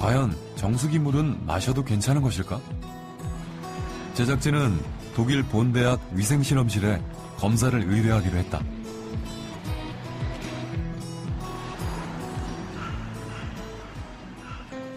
과연 정수기 물은 마셔도 괜찮은 것일까? 제작진은 독일 본대학 위생실험실에 검사를 의뢰하기로 했다.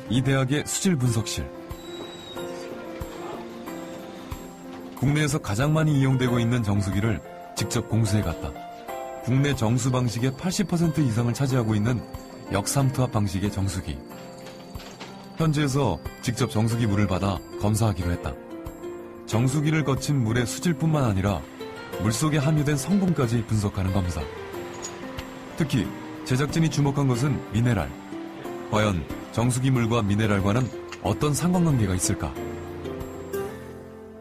이 대학의 수질 분석실. 국내에서 가장 많이 이용되고 있는 정수기를 직접 공수해 갔다. 국내 정수 방식의 80% 이상을 차지하고 있는 역삼투압 방식의 정수기. 현지에서 직접 정수기 물을 받아 검사하기로 했다. 정수기를 거친 물의 수질뿐만 아니라 물속에 함유된 성분까지 분석하는 검사. 특히 제작진이 주목한 것은 미네랄. 과연 정수기 물과 미네랄과는 어떤 상관관계가 있을까?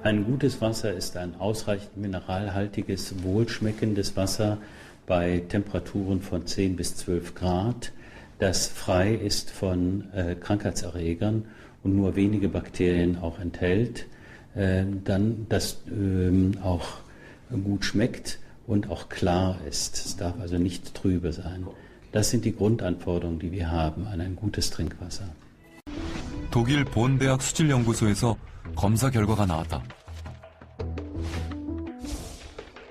Ein gutes Wasser ist ein ausreichend mineralhaltiges, wohlschmeckendes Wasser bei Temperaturen von 10 bis 12 Grad, das frei ist von Krankheitserregern und nur wenige Bakterien auch enthält, dann das auch gut schmeckt und auch klar ist. Es darf also nicht trübe sein. Das sind die Grundanforderungen, die wir haben an ein gutes Trinkwasser. 독일 본대학 수질연구소에서 검사 결과가 나왔다.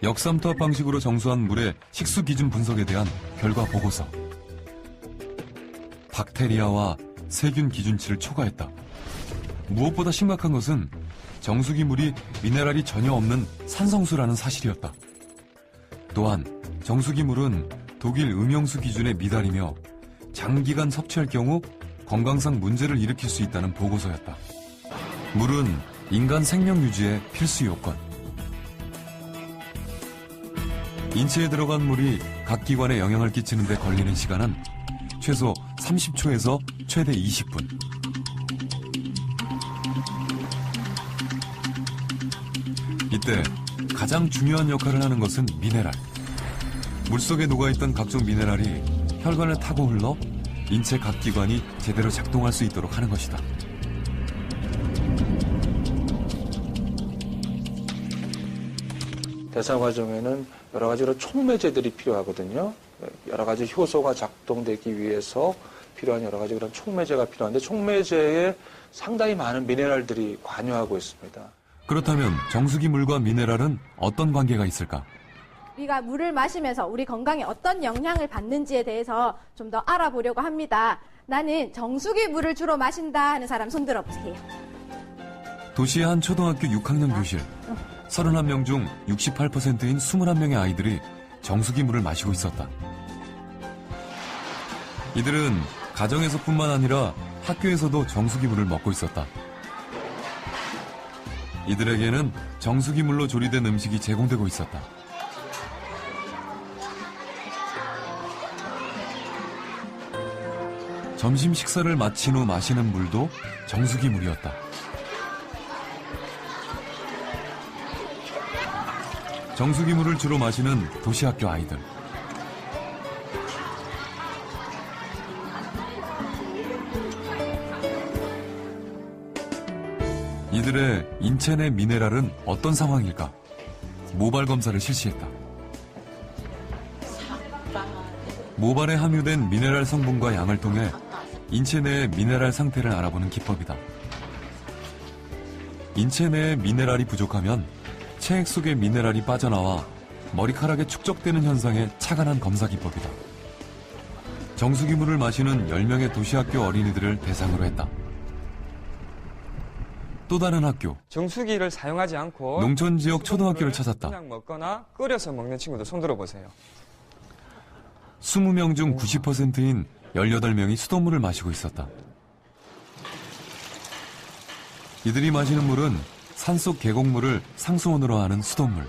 역삼투압 방식으로 정수한 물의 식수 기준 분석에 대한 결과 보고서. 박테리아와 세균 기준치를 초과했다. 무엇보다 심각한 것은 정수기 물이 미네랄이 전혀 없는 산성수라는 사실이었다. 또한 정수기 물은 독일 음용수 기준에 미달이며 장기간 섭취할 경우 건강상 문제를 일으킬 수 있다는 보고서였다. 물은 인간 생명 유지의 필수 요건. 인체에 들어간 물이 각 기관에 영향을 끼치는 데 걸리는 시간은 최소 30초에서 최대 20분. 이때 가장 중요한 역할을 하는 것은 미네랄. 물속에 녹아있던 각종 미네랄이 혈관을 타고 흘러 인체 각 기관이 제대로 작동할 수 있도록 하는 것이다. 대사 과정에는 여러 가지로 촉매제들이 필요하거든요. 여러 가지 효소가 작동되기 위해서 필요한 여러 가지 그런 촉매제가 필요한데 촉매제에 상당히 많은 미네랄들이 관여하고 있습니다. 그렇다면 정수기 물과 미네랄은 어떤 관계가 있을까? 우리가 물을 마시면서 우리 건강에 어떤 영향을 받는지에 대해서 좀 더 알아보려고 합니다. 나는 정수기 물을 주로 마신다 하는 사람 손 들어보세요. 도시의 한 초등학교 6학년 교실. 31명 중 68%인 21명의 아이들이 정수기 물을 마시고 있었다. 이들은 가정에서뿐만 아니라 학교에서도 정수기 물을 먹고 있었다. 이들에게는 정수기 물로 조리된 음식이 제공되고 있었다. 점심 식사를 마친 후 마시는 물도 정수기 물이었다. 정수기 물을 주로 마시는 도시학교 아이들. 이들의 인체 내 미네랄은 어떤 상황일까? 모발 검사를 실시했다. 모발에 함유된 미네랄 성분과 양을 통해 인체 내의 미네랄 상태를 알아보는 기법이다. 인체 내에 미네랄이 부족하면 체액 속의 미네랄이 빠져나와 머리카락에 축적되는 현상에 착안한 검사 기법이다. 정수기 물을 마시는 10명의 도시학교 어린이들을 대상으로 했다. 또 다른 학교. 정수기를 사용하지 않고 농촌 지역 초등학교를 찾았다. 그냥 먹거나 끓여서 먹는 친구들 손 들어보세요. 20명 중 90%인 18명이 수돗물을 마시고 있었다. 이들이 마시는 물은 산속 계곡물을 상수원으로 하는 수돗물.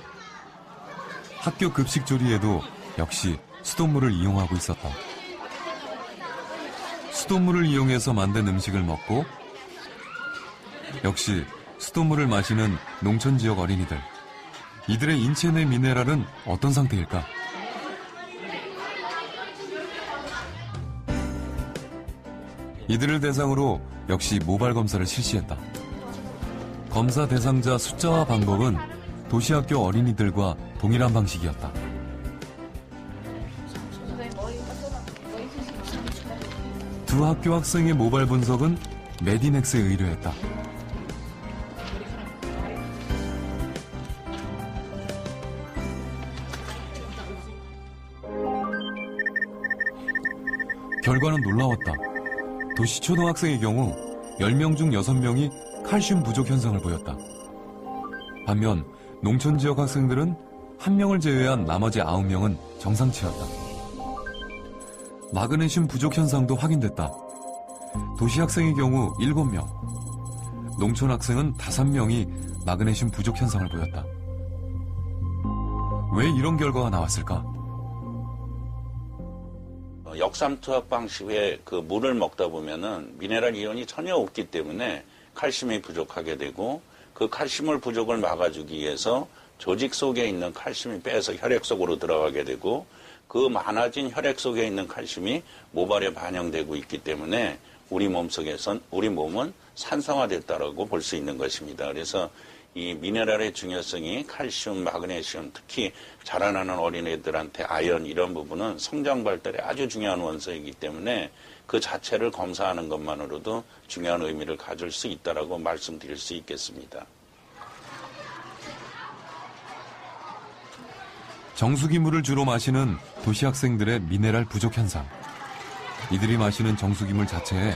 학교 급식 조리에도 역시 수돗물을 이용하고 있었다. 수돗물을 이용해서 만든 음식을 먹고 역시 수돗물을 마시는 농촌 지역 어린이들. 이들의 인체 내 미네랄은 어떤 상태일까? 이들을 대상으로 역시 모발 검사를 실시했다. 검사 대상자 숫자와 방법은 도시학교 어린이들과 동일한 방식이었다. 두 학교 학생의 모발 분석은 메디넥스에 의뢰했다. 결과는 놀라웠다. 도시 초등학생의 경우 10명 중 6명이 칼슘 부족 현상을 보였다. 반면 농촌 지역 학생들은 1명을 제외한 나머지 9명은 정상치였다. 마그네슘 부족 현상도 확인됐다. 도시 학생의 경우 7명, 농촌 학생은 5명이 마그네슘 부족 현상을 보였다. 왜 이런 결과가 나왔을까? 역삼투압 방식의 그 물을 먹다 보면은 미네랄 이온이 전혀 없기 때문에 칼슘이 부족하게 되고, 그 칼슘을 부족을 막아주기 위해서 조직 속에 있는 칼슘이 빼서 혈액 속으로 들어가게 되고, 그 많아진 혈액 속에 있는 칼슘이 모발에 반영되고 있기 때문에 우리 몸은 산성화됐다라고 볼 수 있는 것입니다. 그래서 이 미네랄의 중요성이 칼슘, 마그네슘, 특히 자라나는 어린애들한테 아연 이런 부분은 성장 발달에 아주 중요한 원소이기 때문에 그 자체를 검사하는 것만으로도 중요한 의미를 가질 수 있다라고 말씀드릴 수 있겠습니다. 정수기물을 주로 마시는 도시 학생들의 미네랄 부족 현상. 이들이 마시는 정수기물 자체에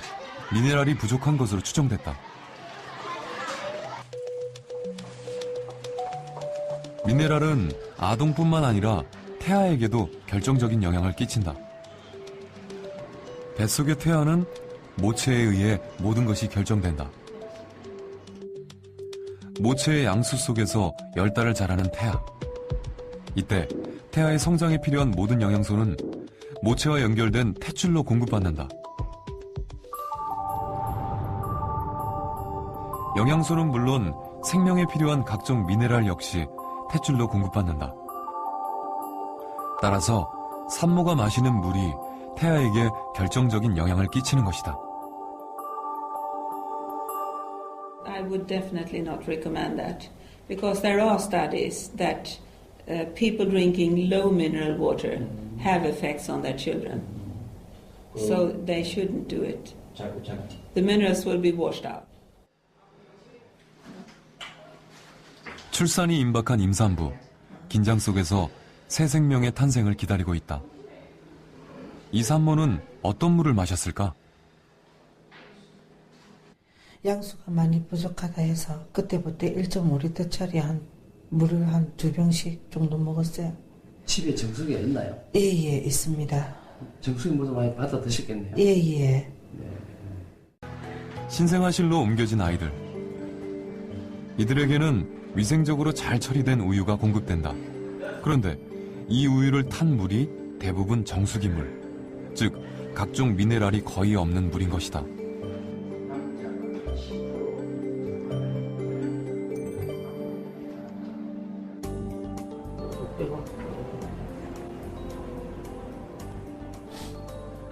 미네랄이 부족한 것으로 추정됐다. 미네랄은 아동뿐만 아니라 태아에게도 결정적인 영향을 끼친다. 뱃속의 태아는 모체에 의해 모든 것이 결정된다. 모체의 양수 속에서 10달을 자라는 태아. 이때 태아의 성장에 필요한 모든 영양소는 모체와 연결된 탯줄로 공급받는다. 영양소는 물론 생명에 필요한 각종 미네랄 역시 탯줄로 공급받는다. 따라서 산모가 마시는 물이 태아에게 결정적인 영향을 끼치는 것이다. I would definitely not recommend that because there are studies that people drinking low mineral water have effects on their children. So they shouldn't do it. The minerals will be washed out. 출산이 임박한 임산부. 긴장 속에서 새 생명의 탄생을 기다리고 있다. 이 산모는 어떤 물을 마셨을까? 양수가 많이 부족하다 해서 그때부터 1.5리터짜리 물을 한 2병씩 정도 먹었어요. 집에 정수기가 있나요? 예, 있습니다. 정수기 물도 많이 받아 드셨겠네요. 예. 신생아실로 옮겨진 아이들. 이들에게는 위생적으로 잘 처리된 우유가 공급된다. 그런데 이 우유를 탄 물이 대부분 정수기물, 즉 각종 미네랄이 거의 없는 물인 것이다.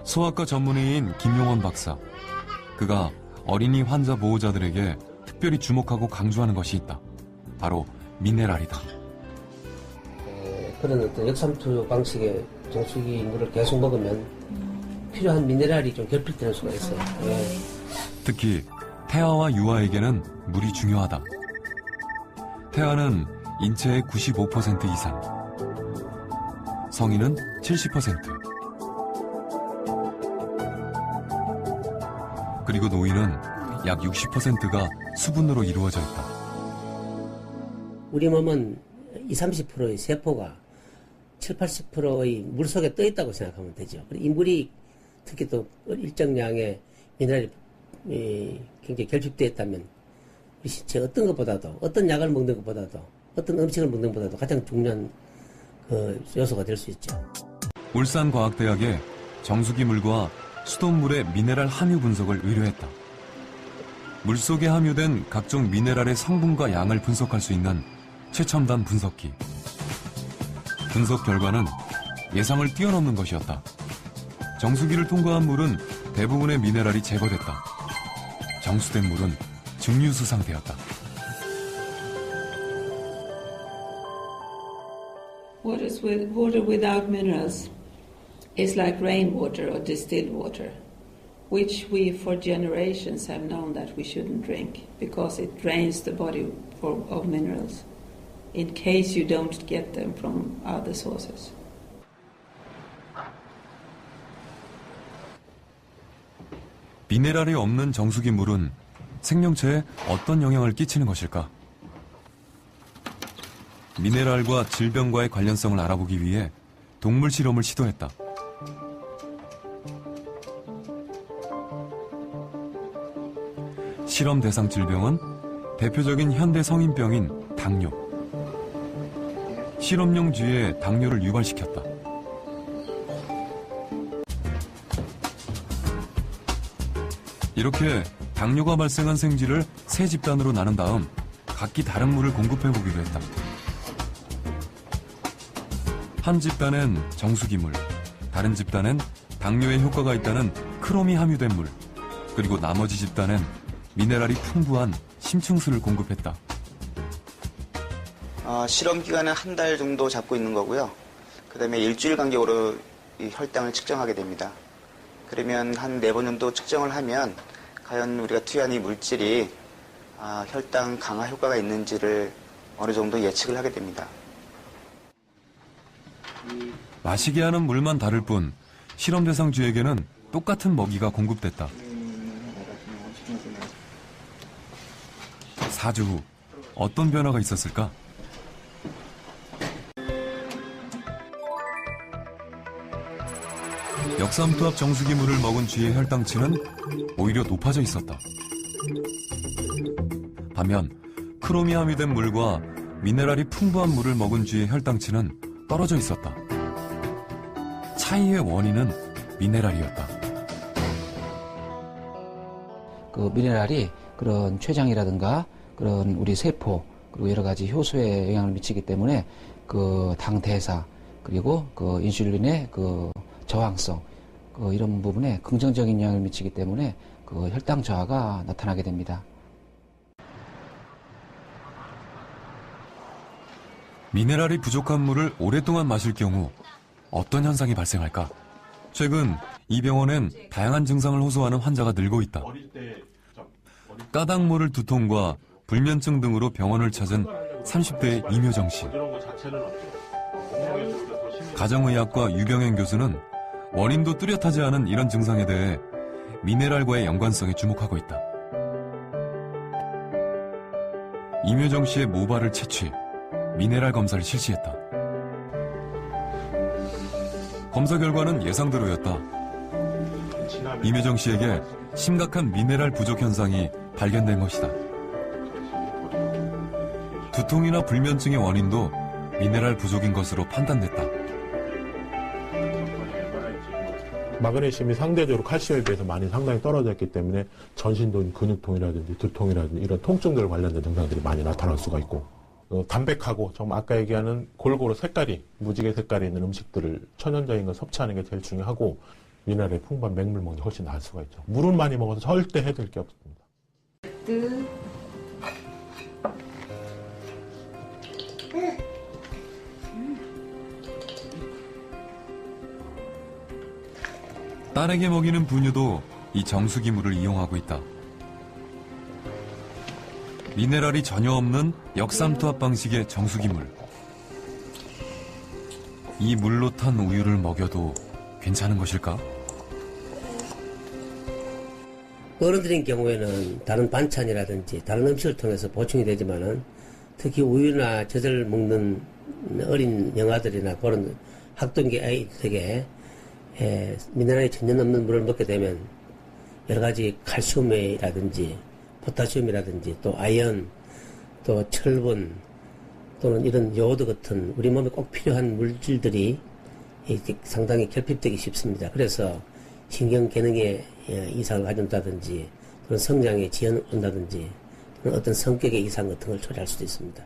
소아과 전문의인 김용원 박사. 그가 어린이 환자 보호자들에게 특별히 주목하고 강조하는 것이 있다. 바로 미네랄이다. 그런 어떤 역삼투 방식의 정수기 물을 계속 먹으면 필요한 미네랄이 좀 결핍되는 수가 있어요. 특히 태아와 유아에게는 물이 중요하다. 태아는 인체의 95% 이상, 성인은 70%, 그리고 노인은 약 60%가 수분으로 이루어져 있다. 우리 몸은 20, 30%의 세포가 7, 80%의 물 속에 떠 있다고 생각하면 되죠. 이 물이 특히 또 일정량의 미네랄이 굉장히 결핍되어 있다면 우리 신체 어떤 것보다도, 어떤 약을 먹는 것보다도, 어떤 음식을 먹는 것보다도 가장 중요한 그 요소가 될 수 있죠. 울산과학대학에 정수기 물과 수돗물의 미네랄 함유 분석을 의뢰했다. 물속에 함유된 각종 미네랄의 성분과 양을 분석할 수 있는 최첨단 분석기. 분석 결과는 예상을 뛰어넘는 것이었다. 정수기를 통과한 물은 대부분의 미네랄이 제거됐다. 정수된 물은 증류수 상태였다. Water without minerals is like rainwater or distilled water. which we for generations have known that we shouldn't drink because it drains the body of minerals in case you don't get them from other sources. 미네랄이 없는 정수기 물은 생명체에 어떤 영향을 끼치는 것일까? 미네랄과 질병과의 관련성을 알아보기 위해 동물 실험을 시도했다. 실험 대상 질병은 대표적인 현대 성인병인 당뇨. 실험용 쥐에 당뇨를 유발시켰다. 이렇게 당뇨가 발생한 생쥐를 세 집단으로 나눈 다음 각기 다른 물을 공급해보기로 했다. 한 집단엔 정수기물, 다른 집단엔 당뇨에 효과가 있다는 크롬이 함유된 물, 그리고 나머지 집단엔 미네랄이 풍부한 심층수를 공급했다. 실험 기간은 한 달 정도 잡고 있는 거고요. 그 다음에 일주일 간격으로 이 혈당을 측정하게 됩니다. 그러면 한 4번 정도 측정을 하면 과연 우리가 투여한 이 물질이 혈당 강화 효과가 있는지를 어느 정도 예측을 하게 됩니다. 마시게 하는 물만 다를 뿐 실험 대상 쥐에게는 똑같은 먹이가 공급됐다. 4주 후 어떤 변화가 있었을까? 역삼투압 정수기 물을 먹은 쥐의 혈당치는 오히려 높아져 있었다. 반면 크롬이 함유된 물과 미네랄이 풍부한 물을 먹은 쥐의 혈당치는 떨어져 있었다. 차이의 원인은 미네랄이었다. 그 미네랄이 그런 췌장이라든가 그런 우리 세포 그리고 여러 가지 효소에 영향을 미치기 때문에 그 당 대사 그리고 그 인슐린의 그 저항성 이런 부분에 긍정적인 영향을 미치기 때문에 그 혈당 저하가 나타나게 됩니다. 미네랄이 부족한 물을 오랫동안 마실 경우 어떤 현상이 발생할까? 최근 이 병원엔 다양한 증상을 호소하는 환자가 늘고 있다. 까닭 모를 두통과 불면증 등으로 병원을 찾은 30대의 임효정 씨. 가정의학과 유병행 교수는 원인도 뚜렷하지 않은 이런 증상에 대해 미네랄과의 연관성에 주목하고 있다. 임효정 씨의 모발을 채취, 미네랄 검사를 실시했다. 검사 결과는 예상대로였다. 임효정 씨에게 심각한 미네랄 부족 현상이 발견된 것이다. 두통이나 불면증의 원인도 미네랄 부족인 것으로 판단됐다. 마그네슘이 상대적으로 칼슘에 비해서 많이 상당히 떨어졌기 때문에 전신도 근육통이라든지 두통이라든지 이런 통증들 관련된 증상들이 많이 나타날 수가 있고, 담백하고 정말 아까 얘기하는 골고루 색깔이 무지개 색깔이 있는 음식들을 천연적인 걸 섭취하는 게 제일 중요하고, 미네랄의 풍부한 맹물 먹는 게 훨씬 나을 수가 있죠. 물은 많이 먹어서 절대 해될 게 없습니다. 딸에게 먹이는 분유도 이 정수기 물을 이용하고 있다. 미네랄이 전혀 없는 역삼투압 방식의 정수기 물. 이 물로 탄 우유를 먹여도 괜찮은 것일까? 어른들인 경우에는 다른 반찬이라든지 다른 음식을 통해서 보충이 되지만은 특히 우유나 젖을 먹는 어린 영아들이나 그런 학동기 아이들에게 미네랄이 전혀 없는 물을 먹게 되면 여러 가지 칼슘이라든지 포타슘이라든지 또 아연, 또 철분 또는 이런 요오드 같은 우리 몸에 꼭 필요한 물질들이 상당히 결핍되기 쉽습니다. 그래서 신경 기능에 이상을 가진다든지 그런 성장에 지연 온다든지 그런 어떤 성격의 이상 같은 걸 초래할 수도 있습니다.